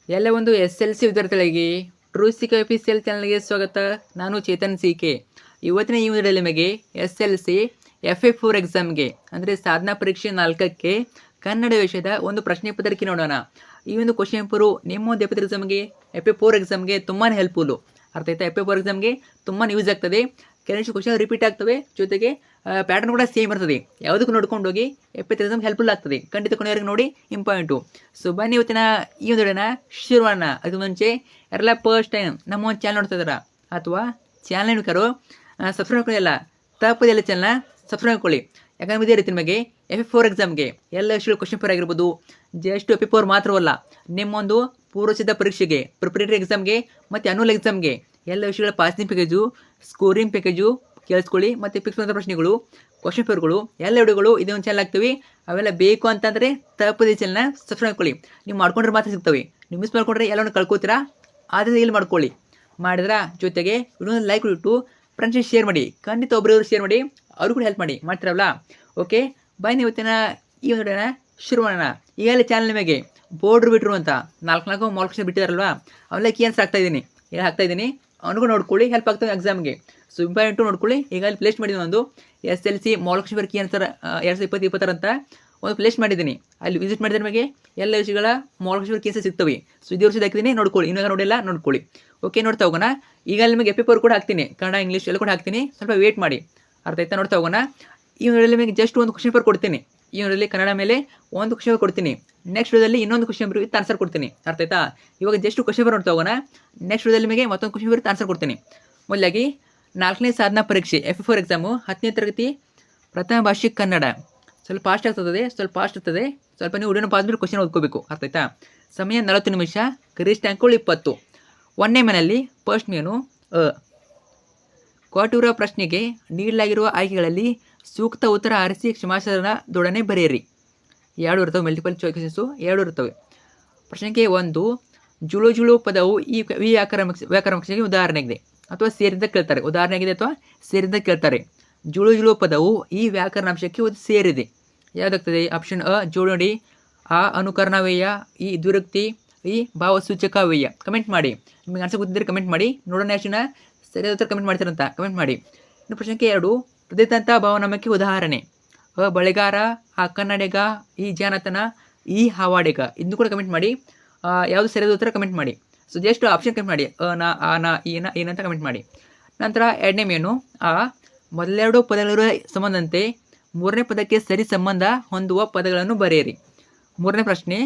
ಎಲ್ಲ ಒಂದು SLC ವಿದ್ಯಾರ್ಥಿಗಳಿಗೆ ಟ್ರೂಸಿಕ್ ಅಫಿಷಿಯಲ್ ಚಾನಲ್ಗೆ ಸ್ವಾಗತ. ನಾನು ಚೇತನ್ CK. ಇವತ್ತಿನ ಈ ವಿಡಿಯೋದಲ್ಲಿ ನಿಮಗೆ SLC FA4 ಎಕ್ಸಾಮ್ಗೆ ಅಂದರೆ ಸಾಧನಾ ಪರೀಕ್ಷೆ 4ಕ್ಕೆ ಕನ್ನಡ ವಿಷಯದ ಒಂದು ಪ್ರಶ್ನೆ ಪತ್ರಿಕೆ ನೋಡೋಣ. ಈ ಒಂದು ಕ್ವಶನ್ ಪೇಪರು ನಿಮ್ಮ ಒಂದು ಎಕ್ಸಾಮ್ಗೆ FA4 ಎಕ್ಸಾಮ್ಗೆ ತುಂಬಾ ಹೆಲ್ಪ್ಫುಲ್ಲು. ಅರ್ಥ ಆಯ್ತಾ? FA4 ಎಕ್ಸಾಮ್ಗೆ ತುಂಬಾ ಯೂಸ್ ಆಗ್ತದೆ. ಕೆಲವೊಂದು ಕ್ವಶನ್ ರಿಪೀಟ್ ಆಗ್ತವೆ, ಜೊತೆಗೆ ಪ್ಯಾಟರ್ನ್ ಕೂಡ ಸೇಮ್ ಇರ್ತದೆ. ಯಾವುದಕ್ಕೂ ನೋಡ್ಕೊಂಡು ಹೋಗಿ FA4 ಎಕ್ಸಾಮ್ ಹೆಲ್ಪ್ಫುಲ್ ಆಗ್ತದೆ. ಖಂಡಿತ ಕೊನೆಯವರೆಗೆ ನೋಡಿ, ಇಂಪಾರ್ಟೆಂಟು. ಸೊ ಬನ್ನಿ ಇವತ್ತಿನ ಈ ಒಂದು ವಿಡಿಯೋನ ಶುರು ಮಾಡೋಣ. ಅದಕ್ಕೆ ಮುಂಚೆ ಯಾರೆಲ್ಲ ಫಸ್ಟ್ ಟೈಮ್ ನಮ್ಮ ಒಂದು ಚಾನಲ್ ನೋಡ್ತಾ ಇದ್ದಾರಾ ಅಥವಾ ಚಾನಲ್ ಬೇಕಾರು ಸಬ್ಸ್ಕ್ರೈಬ್ ಮಾಡ್ಕೊಳ್ಳಿ, ತಪ್ಪದೆಲ್ಲ ಚಾನಲ್ನ ಸಬ್ಸ್ಕ್ರೈಬ್ ಮಾಡ್ಕೊಳ್ಳಿ. ಯಾಕಂದ್ರೆ ಇದೇ ರೀತಿ ನಿಮಗೆ FA4 ಎಕ್ಸಾಮ್ಗೆ ಎಲ್ಲ ವಿಷಯಗಳು ಕ್ವಶನ್ ಪೇಪರ್ ಆಗಿರ್ಬೋದು, ಜಸ್ಟ್ FA4 ಮಾತ್ರವಲ್ಲ, ನಿಮ್ಮೊಂದು ಪೂರ್ವಸಿದ್ಧ ಪರೀಕ್ಷೆಗೆ, ಪ್ರಿಪರೇಟರಿ ಎಕ್ಸಾಮ್ಗೆ ಮತ್ತು ಅನ್ಯುವಲ್ ಎಕ್ಸಾಮ್ಗೆ ಎಲ್ಲ ವಿಷಯಗಳ ಪಾಸಿಂಗ್ ಪ್ಯಾಕೇಜು, ಸ್ಕೋರಿಂಗ್ ಪ್ಯಾಕೇಜು ಕೇಳಿಸ್ಕೊಳ್ಳಿ. ಮತ್ತು ಫಿಕ್ಸ್ ಮಾಡಿದ ಪ್ರಶ್ನೆಗಳು, ಕ್ವಶನ್ ಪೇಪರ್ಗಳು ಎಲ್ಲ ವಿಡಿಯೋಗಳು ಇದೇ ಒಂದು ಚಾನಲ್ ಆಗ್ತವೆ. ಅವೆಲ್ಲ ಬೇಕು ಅಂತಂದರೆ ತಪ್ಪದೇ ಚಾನಲ್ನ ಸಬ್ಸ್ಕ್ರೈಬ್ ಮಾಡ್ಕೊಳ್ಳಿ. ನೀವು ಮಾಡ್ಕೊಂಡ್ರೆ ಮಾತ್ರ ಸಿಗ್ತವೆ. ನೀವು ಮಿಸ್ ಮಾಡ್ಕೊಂಡ್ರೆ ಎಲ್ಲವನ್ನು ಕಳ್ಕೊತೀರಾ. ಆದರೆ ಇಲ್ಲಿ ಮಾಡ್ಕೊಳ್ಳಿ. ಮಾಡಿದ್ರ ಜೊತೆಗೆ ವಿಡಿಯೋನ ಲೈಕ್ ಇಟ್ಟು ಫ್ರೆಂಡ್ಸಿಗೆ ಶೇರ್ ಮಾಡಿ. ಖಂಡಿತ ಒಬ್ಬರವರು ಶೇರ್ ಮಾಡಿ, ಅವರು ಕೂಡ ಹೆಲ್ಪ್ ಮಾಡಿ. ಮಾಡ್ತಿರಲ್ಲ? ಓಕೆ, ಬನ್ನಿ ಇವತ್ತಿನ ಈ ಒಂದು ವಿಡಿಯೋನ ಶುರು ಮಾಡೋಣ. ಈಗಲೇ ಚಾನಲ್ ನಿಮಗೆ ಬೋರ್ಡ್ರು ಬಿಟ್ಟರು ಅಂತ 4 ಮಾರ್ಕ್ಸ್ ಬಿಟ್ಟಿದಾರಲ್ವಾ, ಅವೆಲ್ಲ ಕೀನ್ಸ್ ಹಾಕ್ತಾಯಿದ್ದೀನಿ. ಹಾಕ್ತಾಯಿದ್ದೀನಿ, ಅವನಿಗೂ ನೋಡ್ಕೊಳ್ಳಿ, ಹೆಲ್ಪ್ ಆಗ್ತವೆ ಎಕ್ಸಾಮ್ಗೆ. ಸೊ ಇಂಪಾರ್ಟೆಂಟು ನೋಡ್ಕೊಳ್ಳಿ. ಈಗ ಅಲ್ಲಿ ಪ್ಲೇಸ್ ಮಾಡಿದ್ದೀನಿ ಒಂದು SLC ಮಹಾಲಕ್ಷ್ಮೀ ಕೀ ಆನ್ಸರ್ 2020-26 ಅಂತ ಒಂದು ಪ್ಲೇಸ್ ಮಾಡಿದ್ದೀನಿ. ಅಲ್ಲಿ ವಿಸಿಟ್ ಮಾಡಿದ್ರೆ ನಿಮಗೆ ಎಲ್ಲ ವಿಷಯಗಳ ಮಹಾಲಕ್ಷ್ಮೀ ಕೀನ್ಸ್ ಸಿಗ್ತವೆ. ಸೊ ಇದೇ ವರ್ಷದ ಹಾಕಿದ್ದೀನಿ, ನೋಡ್ಕೊಳ್ಳಿ. ಇನ್ನೂ ನೋಡಿಲ್ಲ, ನೋಡ್ಕೊಳ್ಳಿ. ಓಕೆ, ನೋಡ್ತಾ ಹೋಗೋಣ. ಈಗ ಅಲ್ಲಿ ನಿಮಗೆ FA4 ಕೂಡ ಹಾಕ್ತೀನಿ, ಕನ್ನಡ ಇಂಗ್ಲೀಷ್ ಎಲ್ಲ ಕೂಡ ಹಾಕ್ತೀನಿ. ಸ್ವಲ್ಪ ವೇಟ್ ಮಾಡಿ. ಅರ್ಥ ಆಯ್ತಾ? ನೋಡ್ತಾ ಹೋಗೋಣ. ಈ ವಿಡಿಯೋದಲ್ಲಿ ನಿಮಗೆ ಜಸ್ಟ್ ಒಂದು ಕ್ವಶನ್ ಪೇಪರ್ ಕೊಡ್ತೀನಿ. ಈ ವಿಡಿಯೋದಲ್ಲಿ ಕನ್ನಡ ಮೇಲೆ ಒಂದು ಕ್ವಶನ್ ಪೇಪರ್ ಕೊಡ್ತೀನಿ. ನೆಕ್ಸ್ಟ್ ವಿಡಿಯೋದಲ್ಲಿ ಇನ್ನೊಂದು ಕ್ವಶನ್ ಪೇಪರ್ ವಿತ್ ಆನ್ಸರ್ ಕೊಡ್ತೀನಿ. ಅರ್ಥ ಆಯ್ತಾ? ಇವಾಗ ಜಸ್ಟ್ ಕ್ವಶನ್ ಪೇಪರ್ ನೋಡ್ತಾ ಹೋಗೋಣ. ನೆಕ್ಸ್ಟ್ ವಿಡಿಯೋದಲ್ಲಿ ನಿಮಗೆ ಮತ್ತೊಂದು ಕ್ವಶನ್ ಪೇಪರ್ ವಿತ್ ಆನ್ಸರ್ ಕೊಡ್ತೀನಿ. ಮೊದಲಾಗಿ 4ನೇ ಸಾಧನಾ ಪರೀಕ್ಷೆ FA4 ಎಕ್ಸಾಮು 10ನೇ ತರಗತಿ ಪ್ರಥಮ ಭಾಷೆ ಕನ್ನಡ. ಸ್ವಲ್ಪ ಫಾಸ್ಟ್ ಆಗ್ತದೆ, ಸ್ವಲ್ಪ ನೀವು ವಿಡಿಯೋನ ಪಾಸ್ ಮಾಡಿ ಕ್ವಶನ್ ಓದ್ಕೋಬೇಕು. ಅರ್ಥ ಆಯ್ತಾ? ಸಮಯ 40 ನಿಮಿಷ, ಗರಿಷ್ಠ ಅಂಕಗಳು 20. 1ನೇ ಮೇನಲ್ಲಿ ಫಸ್ಟ್ ಮೇನು ಕೊಟ್ಟಿರುವ ಪ್ರಶ್ನೆಗೆ ನೀಡಲಾಗಿರುವ ಆಯ್ಕೆಗಳಲ್ಲಿ ಸೂಕ್ತ ಉತ್ತರ ಆರಿಸಿ ಕ್ಷಮಾಶನದೊಡನೆ ಬರೆಯಿರಿ. 2 ಇರ್ತವೆ, ಮಲ್ಟಿಪಲ್ ಚಾಯ್ಸಸ್ಸು 2 ಇರ್ತವೆ. ಪ್ರಶ್ನೆಗೆ 1, ಜುಳು ಪದವು ಈ ವ್ಯಾಕರಣಕ್ಕೆ ಉದಾಹರಣೆಗಿದೆ ಅಥವಾ ಸೇರಿದ ಕೇಳ್ತಾರೆ. ಉದಾಹರಣೆಗಿದೆ ಅಥವಾ ಸೇರಿದ ಕೇಳ್ತಾರೆ. ಜುಳು ಪದವು ಈ ವ್ಯಾಕರಣಾಂಶಕ್ಕೆ ಸೇರಿದೆ. ಯಾವುದಾಗ್ತದೆ? ಆಪ್ಷನ್ ಅ ಜೋಡು ನೋಡಿ, ಆ ಅನುಕರಣವ್ಯಯ, ಈ ದ್ವಿರುಕ್ತಿ, ಈ ಭಾವಸೂಚಕವ್ಯಯ. ಕಮೆಂಟ್ ಮಾಡಿ. ನಿಮಗೆ ಆನ್ಸರ್ ಗೊತ್ತಿದ್ದರೆ ಕಮೆಂಟ್ ಮಾಡಿ. ನೋಡೋಣ ಎಷ್ಟು ಜನ ಸರಿಯಾದ ಉತ್ತರ ಕಮೆಂಟ್ ಮಾಡ್ತಾರಂತ ಕಮೆಂಟ್ ಮಾಡಿ. ಇನ್ನು ಪ್ರಶ್ನೆಗೆ 2, ಪ್ರತಿತಂತ ಭಾವನಾಮಕ್ಕೆ ಉದಾಹರಣೆ. ಬಳೆಗಾರ, ಆ ಕನ್ನಡಿಗ, ಈ ಜಾನತನ, ಈ ಹಾವಾಡಿಗ. ಇದನ್ನು ಕೂಡ ಕಮೆಂಟ್ ಮಾಡಿ. ಯಾವುದು ಸರಿಯಾದ ಉತ್ತರ ಕಮೆಂಟ್ ಮಾಡಿ. ಸೊ ಜಸ್ಟ್ ಆಪ್ಷನ್ ಕಮೆಂಟ್ ಮಾಡಿ. ನ, ಆ, ನ, ಏನಂತ ಕಮೆಂಟ್ ಮಾಡಿ. ನಂತರ 2ನೇ ಮೇನು ಮೊದಲೆರಡು ಪದಗಳಿರುವ ಸಂಬಂಧಂತೆ 3ನೇ ಪದಕ್ಕೆ ಸರಿ ಸಂಬಂಧ ಹೊಂದುವ ಪದಗಳನ್ನು ಬರೆಯಿರಿ. 3ನೇ ಪ್ರಶ್ನೆ,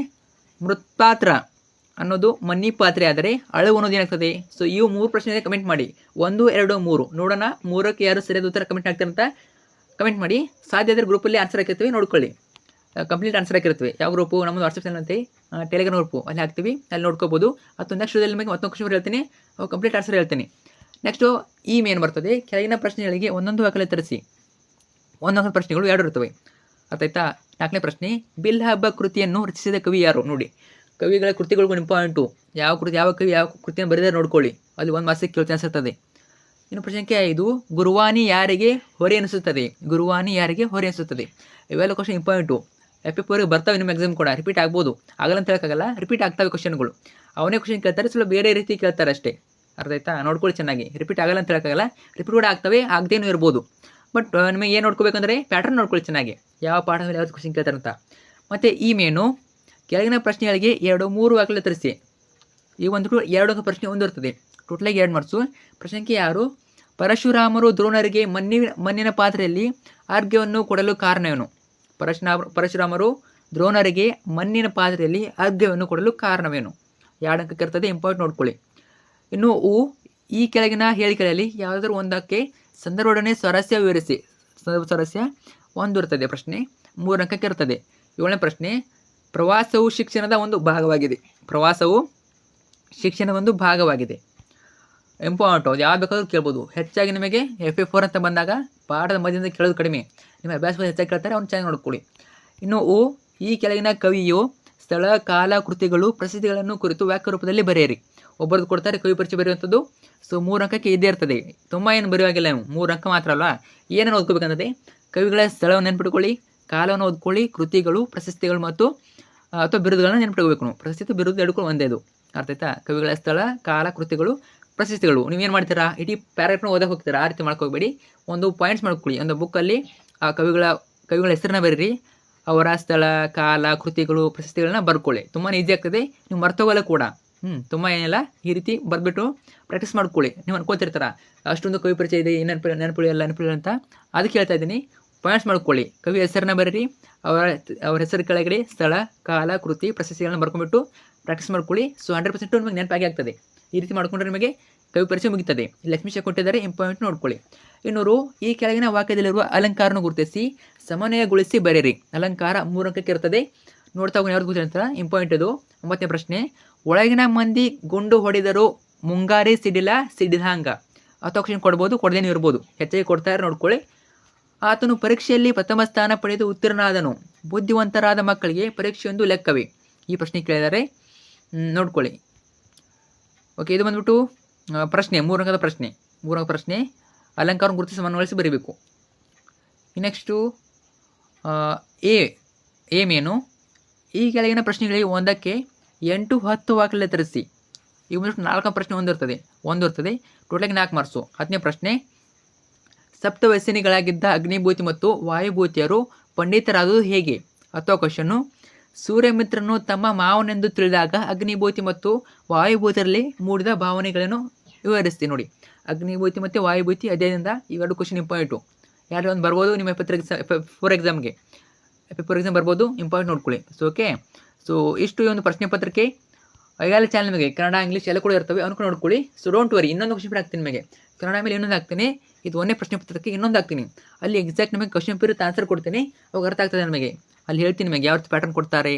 ಮೃತ್ಪಾತ್ರ ಅನ್ನೋದು ಮನ್ನಿ ಪಾತ್ರೆ ಆದರೆ ಅಳವು ಅನ್ನೋದು ಏನಾಗ್ತದೆ? ಸೊ ಇವು 3 ಪ್ರಶ್ನೆ ಕಮೆಂಟ್ ಮಾಡಿ. 1, 2, 3. ನೋಡೋಣ 3ಕ್ಕೆ ಯಾರು ಸರಿಯಾದ ಉತ್ತರ ಕಮೆಂಟ್ ಆಗ್ತಾರಂತ ಕಮೆಂಟ್ ಮಾಡಿ. ಸಾಧ್ಯ ಆದರೆ ಗ್ರೂಪಲ್ಲಿ ಆನ್ಸರ್ ಹಾಕಿರ್ತೀವಿ, ನೋಡ್ಕೊಳ್ಳಿ. ಕಂಪ್ಲೀಟ್ ಆನ್ಸರ್ ಹಾಕಿರ್ತೀವಿ. ಯಾವ ಗ್ರೂಪು? ನಮ್ಮದು ವಾಟ್ಸಪ್ ಚಾನಲ್ ಅಂತೆ, ಟೆಲಿಗ್ರಾಮ್ ಗ್ರೂಪು, ಅಲ್ಲಿ ಹಾಕ್ತೀವಿ, ಅಲ್ಲಿ ನೋಡ್ಕೋಬೋದು. ಅಥವಾ ನೆಕ್ಸ್ಟ್ ವಿಡಿಯೋದಲ್ಲಿ ನಿಮಗೆ ಮತ್ತೊಂದು ಕ್ವಶನ್ ಹೇಳ್ತೀನಿ, ಕಂಪ್ಲೀಟ್ ಆನ್ಸರ್ ಹೇಳ್ತೀನಿ. ನೆಕ್ಸ್ಟು ಈ ಮೇನ್ ಬರ್ತದೆ. ಕೆಳಗಿನ ಪ್ರಶ್ನೆಗಳಿಗೆ ಒಂದೊಂದು ವಾಕ್ಯ ತರಿಸಿ. ಒಂದೊಂದು ಪ್ರಶ್ನೆಗಳು 2 ಇರ್ತವೆ. ಅರ್ಥ ಆಯ್ತಾ? 4ನೇ ಪ್ರಶ್ನೆ, ಬಿಲ್ ಹಬ್ಬ ಕೃತಿಯನ್ನು ರಚಿಸಿದ ಕವಿ ಯಾರು? ನೋಡಿ, ಕವಿಗಳ ಕೃತಿಗಳಿಗೂ ಇಂಪಾರ್ಟೆಂಟು. ಯಾವ ಕವಿ ಯಾವ ಕೃತಿಯನ್ನು ಬರೆದರೆ ನೋಡ್ಕೊಳ್ಳಿ. ಅಲ್ಲಿ 1 ಮಾರ್ಕ್ಸಿಗೆ ಕೇಳ್ತಾ ಅನಿಸುತ್ತದೆ. ಇನ್ನು ಪ್ರಶ್ನೆ 5, ಗುರುವಾನಿ ಯಾರಿಗೆ ಹೊರೆ ಅನಿಸುತ್ತದೆ? ಗುರುವಾನಿ ಯಾರಿಗೆ ಹೊರೆ ಅನಿಸುತ್ತದೆ? ಇವೆಲ್ಲ ಕ್ವಶನ್ ಇಂಪಾರ್ಟೆಂಟು. FA4 ಬರ್ತವೆ. ನಿಮ್ಮ ಎಕ್ಸಾಮ್ ಕೂಡ ರಿಪೀಟ್ ಆಗ್ಬೋದು, ಆಗಲ್ಲ ಅಂತ ಹೇಳೋಕ್ಕಾಗಲ್ಲ, ರಿಪೀಟ್ ಆಗ್ತವೆ ಕ್ವಶನ್ಗಳು. ಅವನೇ ಕ್ವಶನ್ ಕೇಳ್ತಾರೆ, ಸ್ವಲ್ಪ ಬೇರೆ ರೀತಿ ಕೇಳ್ತಾರೆ ಅಷ್ಟೇ. ಅರ್ಥ ಆಯ್ತಾ? ನೋಡ್ಕೊಳ್ಳಿ ಚೆನ್ನಾಗಿ. ರಿಪೀಟ್ ಆಗಲ್ಲ ಅಂತ ಹೇಳೋಕ್ಕಾಗಲ್ಲ, ರಿಪೀಟ್ ಕೂಡ ಆಗ್ತವೆ, ಆಗದೇನೂ ಇರ್ಬೋದು. ಬಟ್ ನಿಮಗೆ ಏನು ನೋಡ್ಕೋಬೇಕಂದ್ರೆ ಪ್ಯಾಟರ್ನ್ ನೋಡ್ಕೊಳ್ಳಿ ಚೆನ್ನಾಗಿ, ಯಾವ ಪಾಠದಲ್ಲಿ ಯಾವ್ದು ಕ್ವಶನ್ ಕೇಳ್ತಾರೆ ಅಂತ. ಮತ್ತು ಈ ಮೇನು ಕೆಳಗಿನ ಪ್ರಶ್ನೆಗಳಿಗೆ 2-3 ವಾಕ್ಯ ತರಿಸಿ. ಈ ಒಂದು 2 ಪ್ರಶ್ನೆ ಹೊಂದಿರ್ತದೆ. ಟೋಟಲಾಗಿ 2 ಮಾರ್ಕ್ಸು. ಪ್ರಶ್ನೆ 6, ಪರಶುರಾಮರು ದ್ರೋಣರಿಗೆ ಮಣ್ಣಿನ ಪಾತ್ರೆಯಲ್ಲಿ ಅರ್ಘ್ಯವನ್ನು ಕೊಡಲು ಕಾರಣವೇನು? ಪರಶುರಾಮರು ದ್ರೋಣರಿಗೆ ಮಣ್ಣಿನ ಪಾತ್ರೆಯಲ್ಲಿ ಅರ್ಘ್ಯವನ್ನು ಕೊಡಲು ಕಾರಣವೇನು? 2 ಅಂಕಕ್ಕೆ ಇರ್ತದೆ, ಇಂಪಾರ್ಟೆಂಟ್ ನೋಡ್ಕೊಳ್ಳಿ. ಇನ್ನು ಈ ಕೆಳಗಿನ ಹೇಳಿಕೆಗಳಲ್ಲಿ ಯಾವುದಾದ್ರೂ ಒಂದಕ್ಕೆ ಸಂದರ್ಭದೊಡನೆ ಸ್ವಾರಸ್ಯ ವಿವರಿಸಿ. ಸ್ವಾರಸ್ಯ 1 ಇರ್ತದೆ ಪ್ರಶ್ನೆ, 3 ಅಂಕಕ್ಕೆ ಇರ್ತದೆ. 7ನೇ ಪ್ರಶ್ನೆ, ಪ್ರವಾಸವು ಶಿಕ್ಷಣದ ಒಂದು ಭಾಗವಾಗಿದೆ. ಪ್ರವಾಸವು ಶಿಕ್ಷಣದ ಒಂದು ಭಾಗವಾಗಿದೆ. ಇಂಪಾರ್ಟೆಂಟು, ಯಾವ್ದು ಬೇಕಾದ್ರೂ ಕೇಳ್ಬೋದು. ಹೆಚ್ಚಾಗಿ ನಿಮಗೆ FA4 ಅಂತ ಬಂದಾಗ ಪಾಠದ ಮಧ್ಯದಿಂದ ಕೇಳೋದು ಕಡಿಮೆ, ನಿಮ್ಮ ಅಭ್ಯಾಸ ಹೆಚ್ಚಾಗಿ ಕೇಳ್ತಾರೆ, ಅವ್ನು ಚೆನ್ನಾಗಿ ನೋಡ್ಕೊಳ್ಳಿ. ಇನ್ನು ಈ ಕೆಳಗಿನ ಕವಿಯು ಸ್ಥಳ, ಕಾಲ, ಕೃತಿಗಳು, ಪ್ರಸಿದ್ಧಿಗಳನ್ನು ಕುರಿತು ವಾಕ್ಯ ರೂಪದಲ್ಲಿ ಬರೆಯಿರಿ. ಒಬ್ಬರದ್ದು ಕೊಡ್ತಾರೆ ಕವಿ ಪರಿಚಯ ಬರೆಯುವಂಥದ್ದು. ಸೊ 3 ಅಂಕಕ್ಕೆ ಇದ್ದೇ ಇರ್ತದೆ. ತುಂಬ ಏನು ಬರೆಯುವಾಗಿಲ್ಲ, 3 ಅಂಕ ಮಾತ್ರ ಅಲ್ವಾ. ಏನೇನು ಓದ್ಕೋಬೇಕಂತದೆ? ಕವಿಗಳ ಸ್ಥಳವನ್ನು ನೆನ್ಪಿಟ್ಕೊಳ್ಳಿ, ಕಾಲವನ್ನು ಓದ್ಕೊಳ್ಳಿ, ಕೃತಿಗಳು, ಪ್ರಶಸ್ತಿಗಳು ಮತ್ತು ಅಥವಾ ಬಿರುದುಗಳನ್ನ ನೆನ್ಪಿಟ್ಕೋಬೇಕು. ಪ್ರಶಸ್ತಿ ಬಿರುದು 2 ಒಂದೇ ಇದು. ಅರ್ಥ ಆಯ್ತಾ? ಕವಿಗಳ ಸ್ಥಳ, ಕಾಲ, ಕೃತಿಗಳು, ಪ್ರಶಸ್ತಿಗಳು. ನೀವೇನು ಮಾಡ್ತೀರಾ, ಇಡೀ ಪ್ಯಾರಾಗ್ರಾಫ್ನ ಓದಕ್ಕೆ ಹೋಗ್ತೀರಾ, ಆ ರೀತಿ ಮಾಡ್ಕೋಬೇಡಿ. ಒಂದು ಪಾಯಿಂಟ್ಸ್ ಮಾಡ್ಕೊಳ್ಳಿ. ಒಂದು ಬುಕ್ಕಲ್ಲಿ ಆ ಕವಿಗಳ ಹೆಸರನ್ನ ಬರೀರಿ, ಅವರ ಸ್ಥಳ, ಕಾಲ, ಕೃತಿಗಳು, ಪ್ರಶಸ್ತಿಗಳನ್ನ ಬರ್ಕೊಳ್ಳಿ. ತುಂಬಾ ಈಸಿ ಆಗ್ತದೆ, ನೀವು ಮರ್ತೋಗಲ್ಲ ಕೂಡ. ತುಂಬ ಏನಿಲ್ಲ, ಈ ರೀತಿ ಬರೆದ್ಬಿಟ್ಟು ಪ್ರಾಕ್ಟೀಸ್ ಮಾಡ್ಕೊಳ್ಳಿ. ನೀವು ಅನ್ಕೋತಿರ್ತಾರ ಅಷ್ಟೊಂದು ಕವಿ ಪರಿಚಯ ಇದೆ, ನೆನಪುಳಿಯಲ್ಲ ಅಂತ. ಅದಕ್ಕೆ ಹೇಳ್ತಾ ಇದ್ದೀನಿ, ಪಾಯಿಂಟ್ಸ್ ಮಾಡ್ಕೊಳ್ಳಿ. ಕವಿ ಹೆಸರನ್ನ ಬರೀರಿ, ಅವರ ಹೆಸರು ಕೆಳಗಡೆ ಸ್ಥಳ, ಕಾಲ, ಕೃತಿ, ಪ್ರಶಸ್ತಿಗಳನ್ನ ಬರ್ಕೊಂಡ್ಬಿಟ್ಟು ಪ್ರಾಕ್ಟೀಸ್ ಮಾಡ್ಕೊಳ್ಳಿ. ಸೊ 100% ನಿಮಗೆ ನೆನಪಾಗಿ ಆಗ್ತದೆ. ಈ ರೀತಿ ಮಾಡ್ಕೊಂಡ್ರೆ ನಿಮಗೆ ಕವಿ ಪರಿಚಯ ಮುಗಿತದೆ. ಲಕ್ಷ್ಮೀಶ ಕೊಟ್ಟಿದ್ದಾರೆ, ಇಂಪಾಯಿಂಟ್ ನೋಡ್ಕೊಳ್ಳಿ. ಇನ್ನೂರು, ಈ ಕೆಳಗಿನ ವಾಕ್ಯದಲ್ಲಿರುವ ಅಲಂಕಾರನ ಗುರುತಿಸಿ ಸಮನ್ವಯಗೊಳಿಸಿ ಬರೆಯಿರಿ. ಅಲಂಕಾರ 3 ಅಂಕಕ್ಕೆ ಇರ್ತದೆ. ನೋಡ್ತಾ ಹೋಗಿ ಯಾವ್ದು ಗೊತ್ತಿರ್ತಾರ, ಇಂಪಾಯಿಂಟ್ ಇದು. 9ನೇ ಪ್ರಶ್ನೆ, ಒಳಗಿನ ಮಂದಿ ಗುಂಡು ಹೊಡೆದರು ಮುಂಗಾರಿ ಸಿಡಿಲಾಂಗ. ಅಥವಾ ಆಪ್ಷನ್ ಕೊಡ್ಬೋದು, ಕೊಡದೇನೂ ಇರ್ಬೋದು. ಹೆಚ್ಚಾಗಿ ಕೊಡ್ತಾರೆ, ನೋಡ್ಕೊಳ್ಳಿ. ಆತನು ಪರೀಕ್ಷೆಯಲ್ಲಿ ಪ್ರಥಮ ಸ್ಥಾನ ಪಡೆದು ಉತ್ತೀರ್ಣನಾದನು. ಬುದ್ಧಿವಂತರಾದ ಮಕ್ಕಳಿಗೆ ಪರೀಕ್ಷೆಯೊಂದು ಲೆಕ್ಕವೇ. ಈ ಪ್ರಶ್ನೆ ಕೇಳಿದ್ದಾರೆ, ನೋಡ್ಕೊಳ್ಳಿ. ಓಕೆ, ಇದು ಬಂದ್ಬಿಟ್ಟು ಪ್ರಶ್ನೆ, 3 ಅಂಕದ ಪ್ರಶ್ನೆ. ಅಲಂಕಾರ ಗುರುತಿಸಿ ಸಮನ್ವಯಿಸಿ ಬರೀಬೇಕು. ನೆಕ್ಸ್ಟು ಎ ಮೇನು, ಈ ಕೆಳಗಿನ ಪ್ರಶ್ನೆಗಳಿಗೆ ಒಂದಕ್ಕೆ 8-10 ವಾಕ್ಯಗಳಲ್ಲಿ ತರಿಸಿ. ಈಗ ಬಂದ್ಬಿಟ್ಟು 4ನೇ ಪ್ರಶ್ನೆ ಒಂದಿರ್ತದೆ. ಟೋಟಲಾಗಿ 4 ಮಾರ್ಕ್ಸು. 10ನೇ ಪ್ರಶ್ನೆ, ಸಪ್ತವ್ಯಸನಿಗಳಾಗಿದ್ದ ಅಗ್ನಿಭೂತಿ ಮತ್ತು ವಾಯುಭೂತಿಯರು ಪಂಡಿತರಾದುದು ಹೇಗೆ? ಅಥವಾ ಕ್ವಶನ್ನು, ಸೂರ್ಯಮಿತ್ರನು ತಮ್ಮ ಮಾವನೆಂದು ತಿಳಿದಾಗ ಅಗ್ನಿಭೂತಿ ಮತ್ತು ವಾಯುಭೂತಿಯಲ್ಲಿ ಮೂಡಿದ ಭಾವನೆಗಳನ್ನು ವಿವರಿಸ್ತೀನಿ. ನೋಡಿ, ಅಗ್ನಿಭೂತಿ ಮತ್ತು ವಾಯುಭೂತಿ ಅಧ್ಯಯನದಿಂದ ಇವೆರಡು ಕ್ವಶನ್ ಇಂಪಾರ್ಟೆಂಟು. ಯಾರು ಒಂದು ಬರ್ಬೋದು ನಿಮ್ಮ ಫೋರ್ ಎಕ್ಸಾಮ್ಗೆ ಬರ್ಬೋದು, ಇಂಪಾರ್ಟೆಂಟ್ ನೋಡ್ಕೊಳ್ಳಿ. ಸೊ ಓಕೆ, ಸೊ ಇಷ್ಟು ಈ ಒಂದು ಪ್ರಶ್ನೆ ಪತ್ರಿಕೆ. ಎಲ್ಲ ಚಾನಲ್ ನಿಮಗೆ ಕನ್ನಡ, ಇಂಗ್ಲೀಷ್ ಎಲ್ಲ ಕೂಡ ಇರ್ತವೆ, ಅವ್ನು ಕೂಡ ನೋಡ್ಕೊಳ್ಳಿ. ಸೊ ಡೋಂಟ್ ವರಿ, ಇನ್ನೊಂದು ಕ್ವಶನ್ ಪೇಪರ್ ಹಾಕ್ತೀನಿ ನಿಮಗೆ. ಕನ್ನಡ ಮೇಲೆ ಇನ್ನೊಂದು ಹಾಕ್ತೀನಿ, ಇದು 1ನೇ ಪ್ರಶ್ನೆ ಪತ್ರಕ್ಕೆ ಇನ್ನೊಂದು ಹಾಕ್ತೀನಿ. ಅಲ್ಲಿ ಎಕ್ಸಾಕ್ಟ್ ನಿಮಗೆ ಕ್ವಶನ್ ಪೇಪರ್ ಆನ್ಸರ್ ಕೊಡ್ತೀನಿ, ಅವಾಗ ಅರ್ಥ ಆಗ್ತದೆ ನಿಮಗೆ. ಅಲ್ಲಿ ಹೇಳ್ತೀನಿ ನಿಮಗೆ ಯಾವ ರೀತಿ ಪ್ಯಾಟರ್ನ್ ಕೊಡ್ತಾರೆ,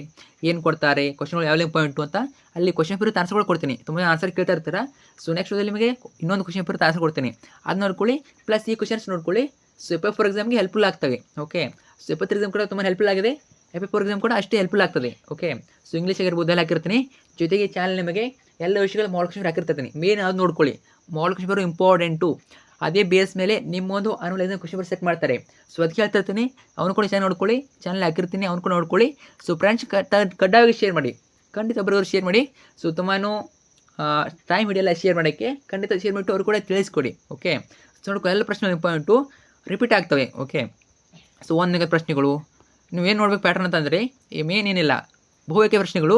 ಏನು ಕೊಡ್ತಾರೆ, ಕ್ವಶನ್ಗಳು ಯಾವ ಇಂಪಾರ್ಟೆಂಟು ಅಂತ. ಅಲ್ಲಿ ಕ್ವಶನ್ ಪೇಪರ್ ಆನ್ಸರ್ಗಳು ಕೊಡ್ತೀನಿ. ತುಂಬ ಆನ್ಸರ್ ಕೇಳ್ತಾ ಇರ್ತೀರಾ. ಸೊ ನೆಕ್ಸ್ಟ್ ನಿಮಗೆ ಇನ್ನೊಂದು ಕ್ವಶನ್ ಪೇಪರ್ ಆನ್ಸರ್ ಕೊಡ್ತೀನಿ, ಅದು ನೋಡ್ಕೊಳ್ಳಿ. ಪ್ಲಸ್ ಈ ಕ್ವಶನ್ಸ್ ನೋಡ್ಕೊಳ್ಳಿ. ಸೊ FF4 ಎಕ್ಸಾಮ್ಗೆ ಹೆಲ್ಪ್ಫುಲ್ ಆಗ್ತವೆ. ಓಕೆ, ಸೊ FF3 ಎಕ್ಸಾಮ್ ಕೂಡ ತುಂಬ ಹೆಲ್ಪ್ಫುಲ್ ಆಗಿದೆ. FF4 ಎಕ್ಸಾಮ್ ಕೂಡ ಅಷ್ಟೇ ಹೆಲ್ಪ್ಫುಲ್ ಆಗ್ತದೆ. ಓಕೆ, ಸೊ ಇಂಗ್ಲೀಷ್ ಆಗಿರ್ಬೋದು ಎಲ್ಲ ಹಾಕಿರ್ತೀನಿ. ಜೊತೆಗೆ ಚಾನಲ್ ನಿಮಗೆ ಎಲ್ಲ ವಿಷಯಗಳು ಮಾಡಲ್ ಕ್ವಶನ್ ಹಾಕಿರ್ತೀನಿ. ಮೇನ್ ಅದು ನೋಡ್ಕೊಳ್ಳಿ. Model question paper important. ಅದೇ ಬೇಸ್ ಮೇಲೆ ನಿಮ್ಮೊಂದು annual exam question paper set ಮಾಡ್ತಾರೆ. ಸೊ ಅದಕ್ಕೆ ಹೇಳ್ತಾ ಇರ್ತೀನಿ, ಅವ್ನು ಕೂಡ ಚಾನಲ್ ನೋಡ್ಕೊಳ್ಳಿ. ಚಾನಲ್ ಹಾಕಿರ್ತೀನಿ, ಅವ್ನು ಕೂಡ ನೋಡ್ಕೊಳ್ಳಿ. ಸೊ ಫ್ರೆಂಡ್ಸ್, ಕಡ್ಡಾಯವಾಗಿ ಶೇರ್ ಮಾಡಿ, ಖಂಡಿತ ಒಬ್ಬರವರು ಶೇರ್ ಮಾಡಿ. ಸೊ ತುಂಬಾ ಟೈಮ್ ಹಿಡಿಯಲ್ಲ ಶೇರ್ ಮಾಡೋಕ್ಕೆ, ಖಂಡಿತ ಶೇರ್ ಮಾಡಿಟ್ಟು ಅವ್ರು ಕೂಡ ತಿಳಿಸ್ಕೊಡಿ. ಓಕೆ, ಸೊ ನೋಡ್ಕೊಳ್ಳಿ, ಎಲ್ಲ ಪ್ರಶ್ನೆ ಇಂಪಾರ್ಟೆಂಟು ರಿಪೀಟ್ ಆಗ್ತವೆ. ಓಕೆ, ಸೊ 1ನೇ ಪ್ರಶ್ನೆಗಳು ನೀವೇನು ನೋಡ್ಬೇಕು ಪ್ಯಾಟರ್ನ್ ಅಂತಂದರೆ, ಮೇನ್ ಏನಿಲ್ಲ, ಬಹುವಿಕೆ ಪ್ರಶ್ನೆಗಳು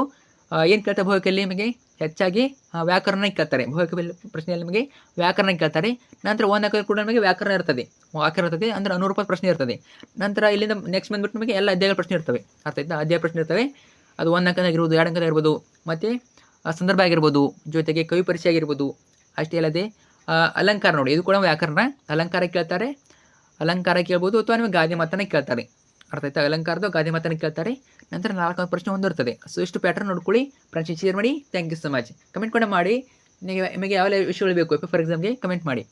ಏನು ಕೇಳ್ತಾರೆ ಬಹುವಿಕೆಯಲ್ಲಿ ನಿಮಗೆ ಹೆಚ್ಚಾಗಿ ವ್ಯಾಕರಣ ಕೇಳ್ತಾರೆ. ಬಹುವಿಕೆ ಪ್ರಶ್ನೆಯಲ್ಲಿ ನಿಮಗೆ ವ್ಯಾಕರಣ ಕೇಳ್ತಾರೆ. ನಂತರ 1 ಅಂಕದಲ್ಲಿ ಕೂಡ ನಿಮಗೆ ವ್ಯಾಕರಣ ಇರ್ತದೆ ಅಂದರೆ 100 ರೂಪಾಯಿ ಪ್ರಶ್ನೆ ಇರ್ತದೆ. ನಂತರ ಇಲ್ಲಿಂದ ನೆಕ್ಸ್ಟ್ ಬಂದ್ಬಿಟ್ಟು ನಿಮಗೆ ಎಲ್ಲ ಅಧ್ಯಾಯಗಳ ಪ್ರಶ್ನೆ ಇರ್ತವೆ. ಅರ್ಥ ಆಯ್ತಾ? ಅಧ್ಯಾಯ ಪ್ರಶ್ನೆ ಇರ್ತವೆ. ಅದು 1 ಅಂಕದಾಗಿರ್ಬೋದು, 2 ಅಂಕದಾಗಿರ್ಬೋದು, ಮತ್ತು ಸಂದರ್ಭ ಆಗಿರ್ಬೋದು, ಜೊತೆಗೆ ಕವಿ ಪರಿಚಯ ಆಗಿರ್ಬೋದು. ಅಷ್ಟೇ ಅಲ್ಲದೆ ಅಲಂಕಾರ ನೋಡಿ, ಇದು ಕೂಡ ವ್ಯಾಕರಣ. ಅಲಂಕಾರ ಕೇಳ್ತಾರೆ, ಅಲಂಕಾರ ಕೇಳ್ಬೋದು, ಅಥವಾ ನಿಮಗೆ ಗಾದೆ ಮಾತನ್ನ ಕೇಳ್ತಾರೆ. ಅರ್ಥ ಆಯ್ತಾ? ಅಲಂಕಾರದ ಗಾದೆ ಮಾತನ್ನ ಕೇಳ್ತಾರೆ. ನಂತರ 4ನೇ ಪ್ರಶ್ನೆ ಹೊಂದಿರ್ತದೆ. ಸೊ ಇಷ್ಟು ಪ್ಯಾಟರ್ನ್ ನೋಡ್ಕೊಳ್ಳಿ. ಫ್ರೆಂಡ್ಸ್ ಶೇರ್ ಮಾಡಿ. Thank you so much. Comment ಕೂಡ ಮಾಡಿ, ನಿಮಗೆ ಯಾವ ವಿಷಯಗಳು ಬೇಕು FF4 ಎಕ್ಸಾಮ್ಗೆ ಕಮೆಂಟ್ ಮಾಡಿ.